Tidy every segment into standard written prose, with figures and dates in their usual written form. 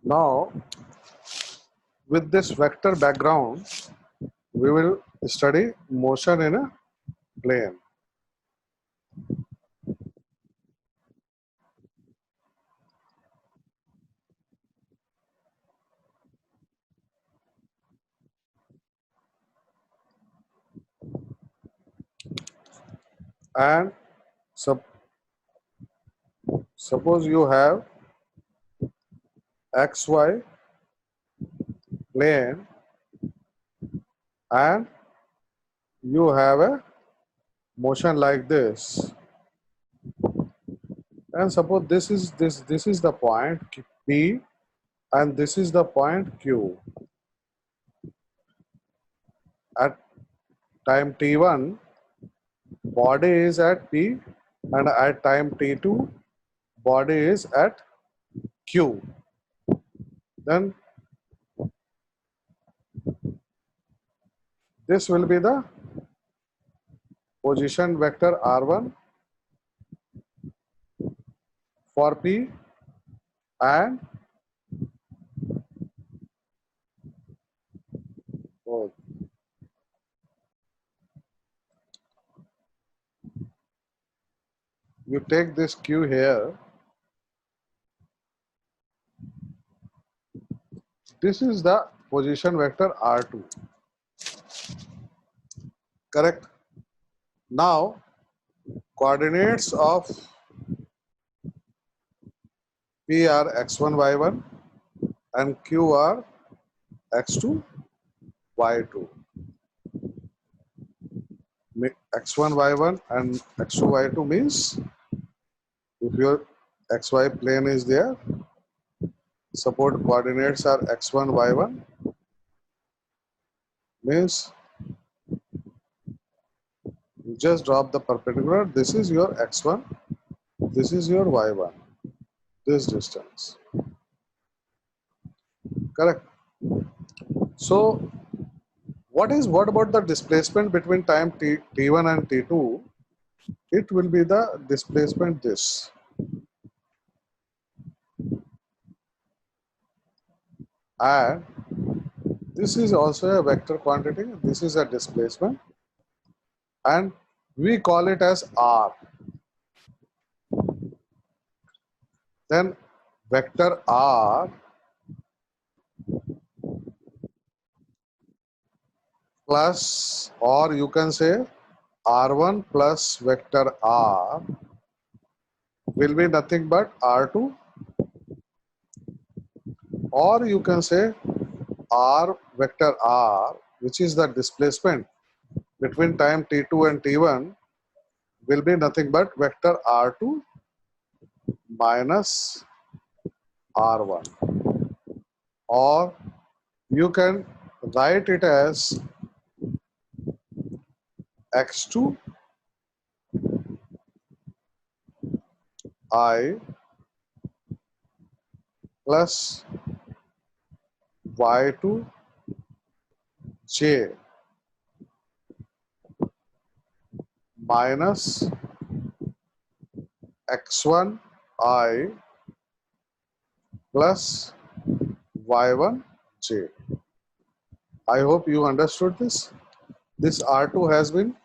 Now, with this vector background, we will study motion in a plane. And sup suppose you have xy plane and you have a motion like this. And suppose this is the point P and this is the point Q. At time t1, body is at P, and at time t2, body is at Q. Then this will be the position vector r1 for P, and oh, you take this Q here. This is the position vector r2. Correct? Now, coordinates of P are x1, y1 and Q are x2, y2. X1, y1 and x2, y2 means if your xy plane is there, support coordinates are x1, y1 means you just drop the perpendicular. This is your x1, this is your y1, this distance. Correct? So, what about the displacement between time t1 and t2? It will be the displacement this. And this is also a vector quantity. This is a displacement. And we call it as r. Then vector r plus, or you can say r1 plus vector r will be nothing but r2, or you can say r vector r, which is the displacement between time t2 and t1, will be nothing but vector r2 minus r1, or you can write it as x2 I plus y2 j minus x1 I plus y1 j. I hope you understood this. This R2 has been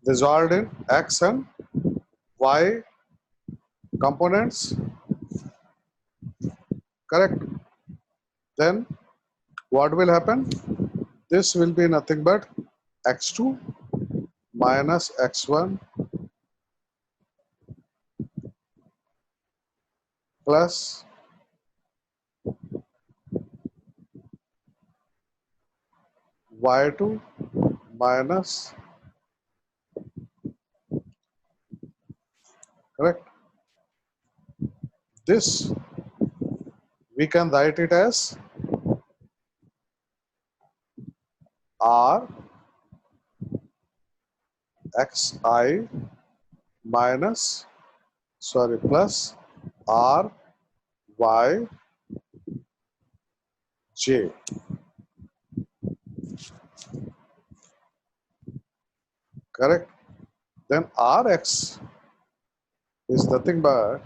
resolved in x and y components. Correct? Then what will happen? This will be nothing but x2 minus x1 plus y2 minus, correct? This we can write it as r xi minus, sorry, plus r y j. Correct? Then rx is nothing but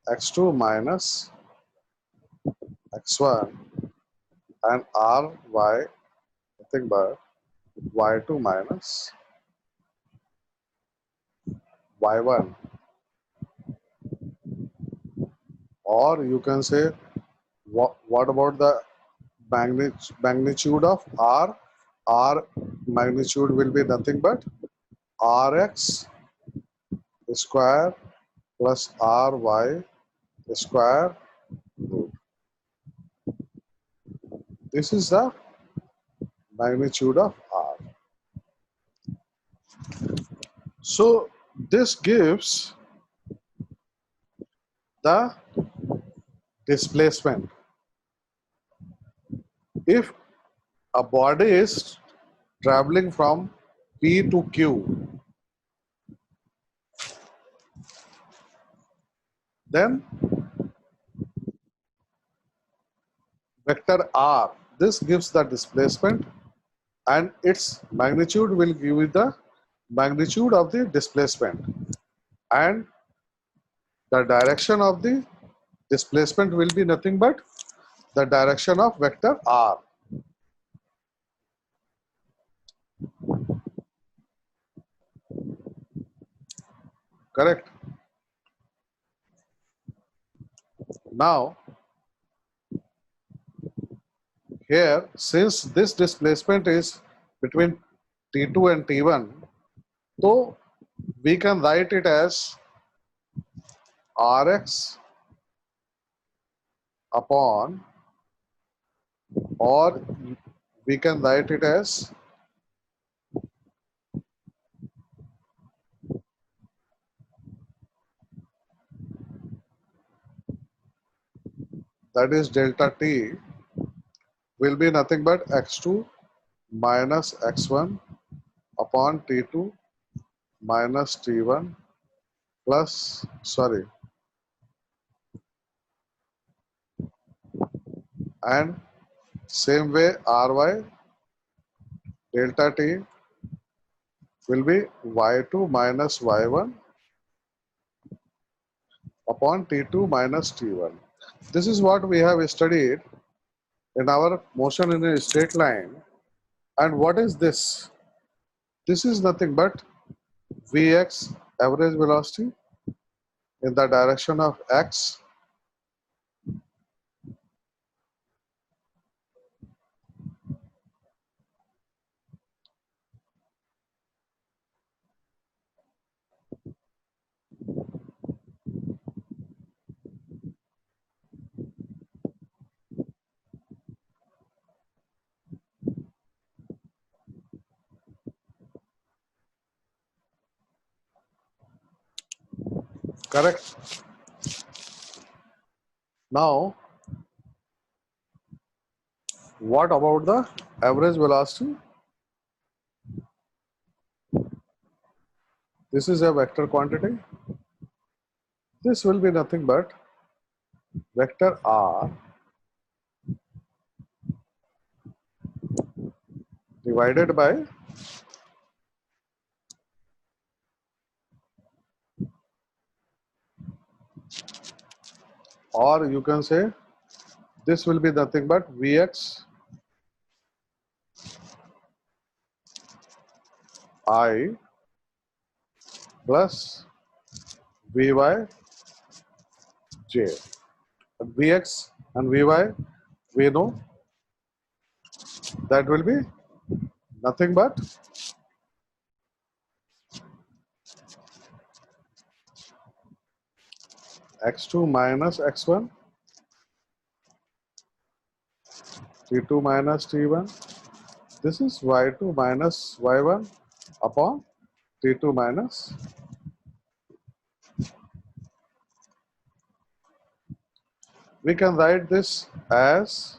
x2 minus x1 and ry nothing but y2 minus y1, or you can say what about the magnitude of r? R magnitude will be nothing but rx square plus ry square root. This is the magnitude of r. So this gives the displacement. If a body is traveling from P to Q, then vector r, this gives the displacement, and its magnitude will give you the magnitude of the displacement, and the direction of the displacement will be nothing but the direction of vector r. Correct? Now here, since this displacement is between T2 and T1, so we can write it as Rx upon, or we can write it as that is delta T will be nothing but x2 minus x1 upon T2 minus T1 plus, sorry, and same way Ry delta T will be y2 minus y1 upon T2 minus T1. This is what we have studied in our motion in a straight line. And what is this? This is nothing but Vx, average velocity, in the direction of x. Correct? Now, what about the average velocity? This is a vector quantity. This will be nothing but vector r divided by, or you can say this will be nothing but Vx I plus Vy j. Vx and Vy, we know that will be nothing but x2 minus x1, t2 minus t1. This is y2 minus y1 upon t2 minus. We can write this as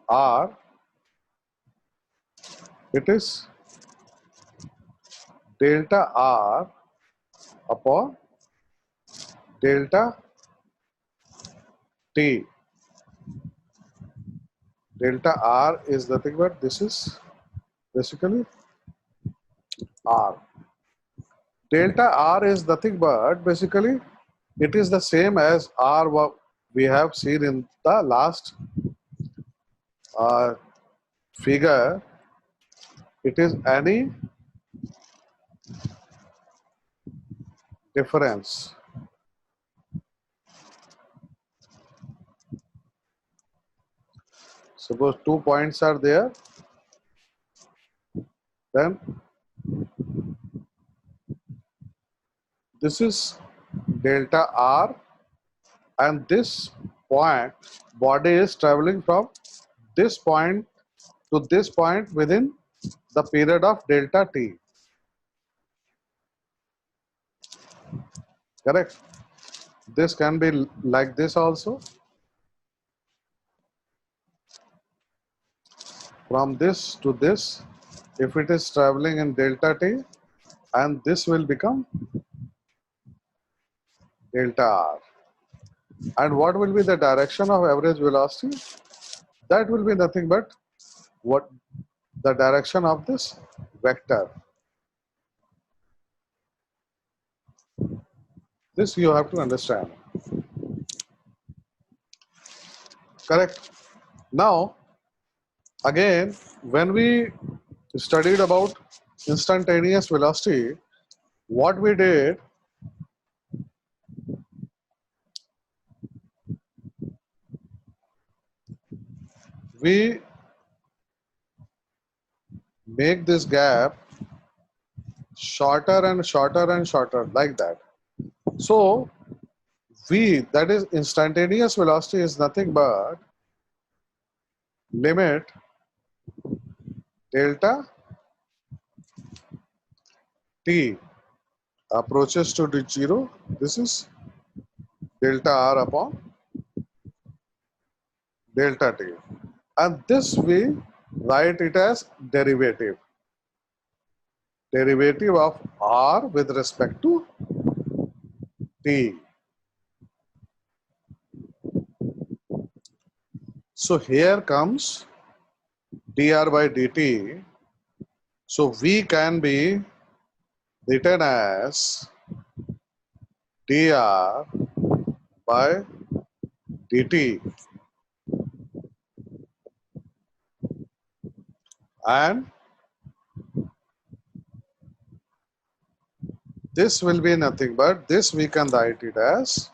r. It is delta r upon delta t. Delta r is nothing but this is basically r. Delta r is nothing but basically It is the same as R what we have seen in the last uh, figure. It is any difference. Suppose 2 points are there, then this is delta R, and this point body is traveling from this point to this point within the period of delta t. Correct? This can be like this also. From this to this, if it is traveling in delta t, and this will become delta r. And what will be the direction of average velocity? That will be nothing but what the direction of this vector. This you have to understand. Correct? Now, again, when we studied about instantaneous velocity, what we did, we make this gap shorter and shorter and shorter like that. So v, that is instantaneous velocity, is nothing but limit delta t approaches to 0. This is delta r upon delta t. And this we write it as derivative. Derivative of r with respect to t. So here comes dr by dt. So v can be written as dr by dt, and this will be nothing but this we can write it as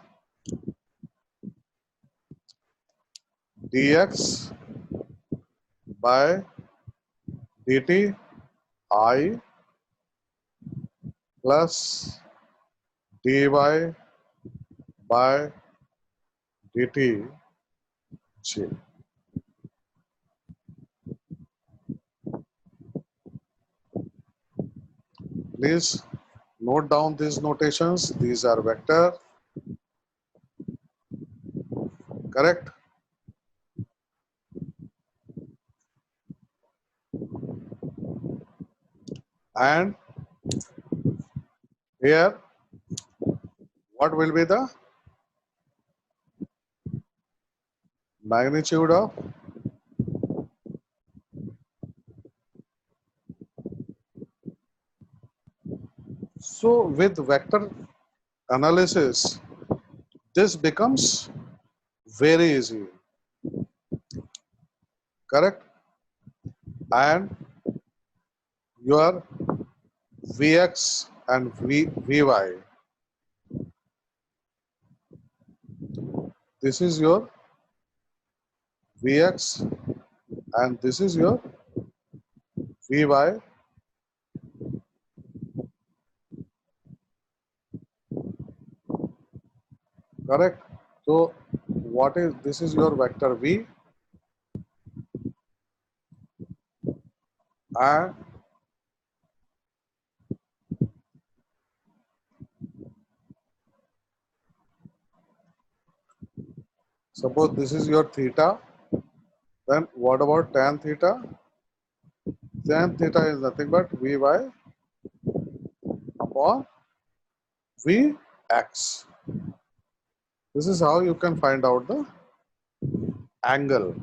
dx by dt I plus dy by dt j. Please note down these notations. These are vector. Correct? And here, what will be the magnitude of so with vector analysis, this becomes very easy. Correct? And your Vx and Vy, this is your Vx and this is your Vy. Correct? So what is this is your vector V, and suppose this is your theta, then what about tan theta? Tan theta is nothing but Vy upon Vx. This is how you can find out the angle.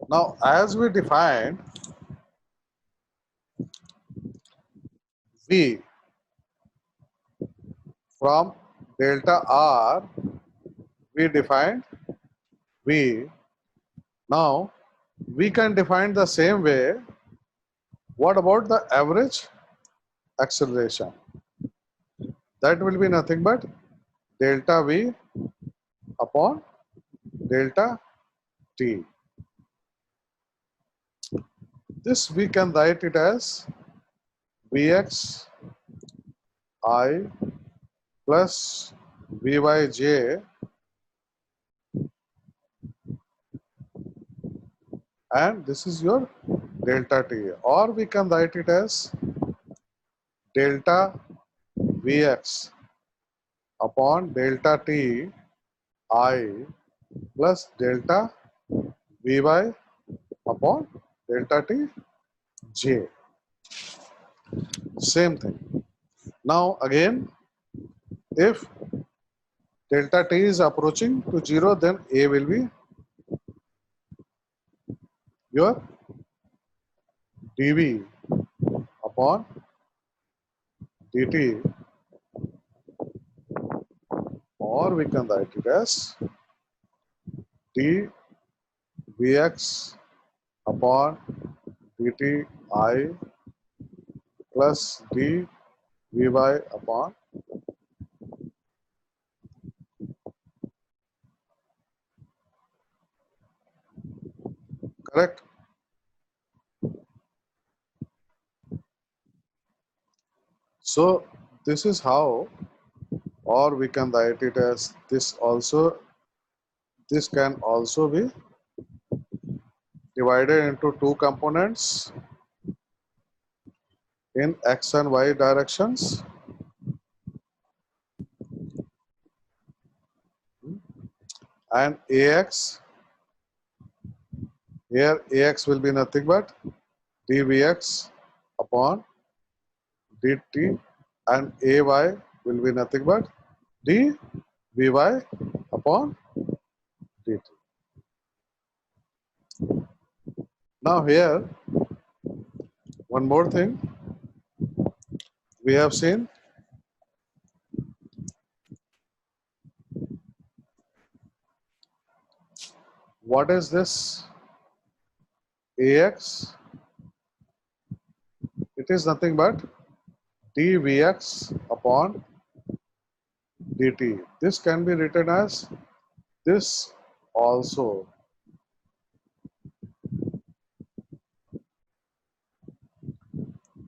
Now, as we defined, V from delta R, we defined V. Now we can define the same way. What about the average acceleration? That will be nothing but delta V upon delta T. This we can write it as Vx I plus Vyj, and this is your delta T. Or we can write it as delta Vx upon delta T I plus delta Vy upon delta T J. Same thing. Now again, if delta T is approaching to 0, then A will be your dV upon dt, or we can write it as dvx upon dt I plus dvy upon. Correct? So this is how, or we can write it as this also. This can also be divided into two components in x and y directions, and ax, here ax will be nothing but dvx upon dt, and ay will be nothing but dvy upon dt. Now here, one more thing we have seen. What is this ax? It is nothing but dvx upon dt. This can be written as this also,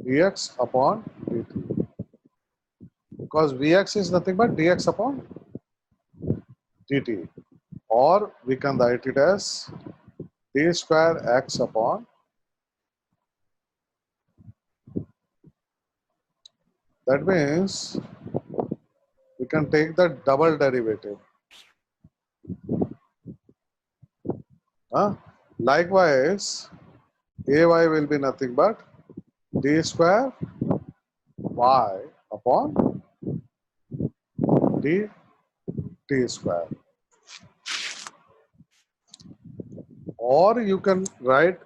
dx upon dt, because vx is nothing but dx upon dt, or we can write it as d square x upon, that means we can take the double derivative. Likewise, ay will be nothing but d square y upon dt square. Or you can write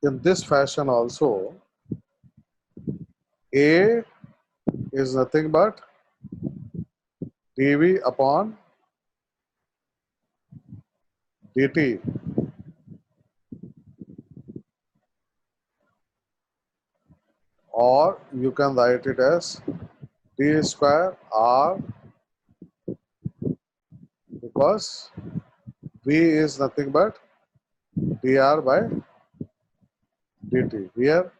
in this fashion also. A is nothing but dv upon dt, or you can write it as d square r, because v is nothing but dr by dt. Here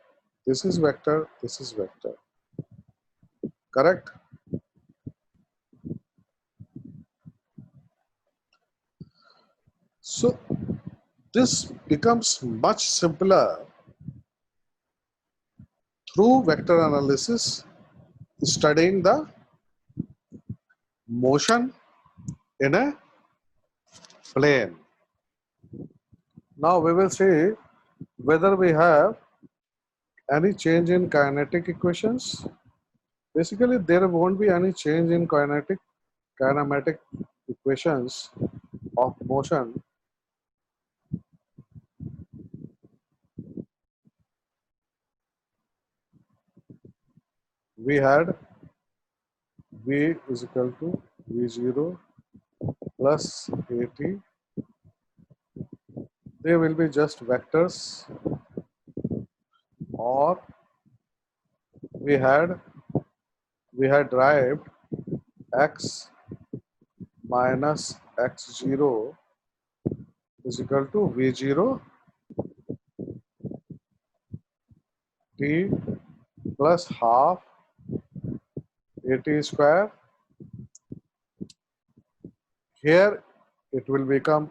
this is vector, this is vector. Correct? So this becomes much simpler through vector analysis, studying the motion in a plane. Now we will see whether we have any change in kinetic equations. Basically, there won't be any change in kinematic equations of motion. we had V is equal to V0 plus AT. They will be just vectors, or we had derived x minus x0 is equal to V0 t plus half AT square. Here it will become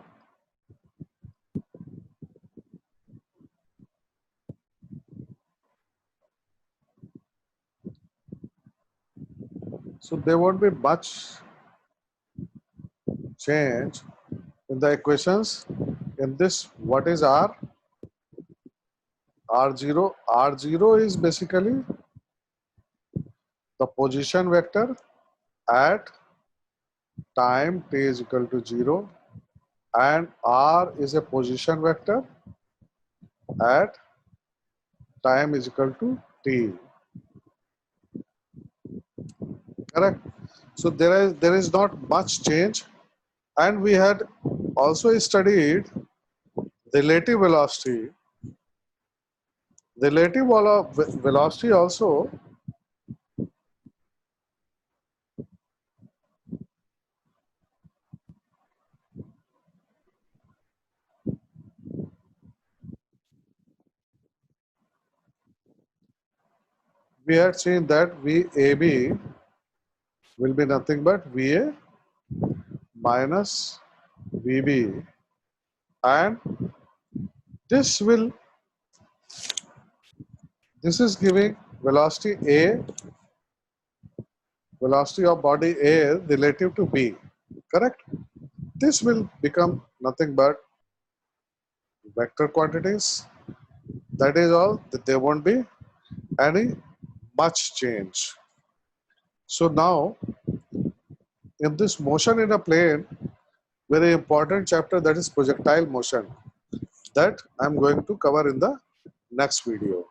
so there won't be much change in the equations. In this, what is R? R0. R0 is basically the position vector at time t is equal to 0, and R is a position vector at time is equal to t. Correct? So there is not much change, and we had also studied relative velocity. Relative velocity also we had seen that VAB will be nothing but VA minus VB, and this is giving velocity A, velocity of body A relative to B. Correct? This will become nothing but vector quantities. That is all. That there won't be any much change. So now, in this motion in a plane, very important chapter, that is projectile motion, that I'm going to cover in the next video.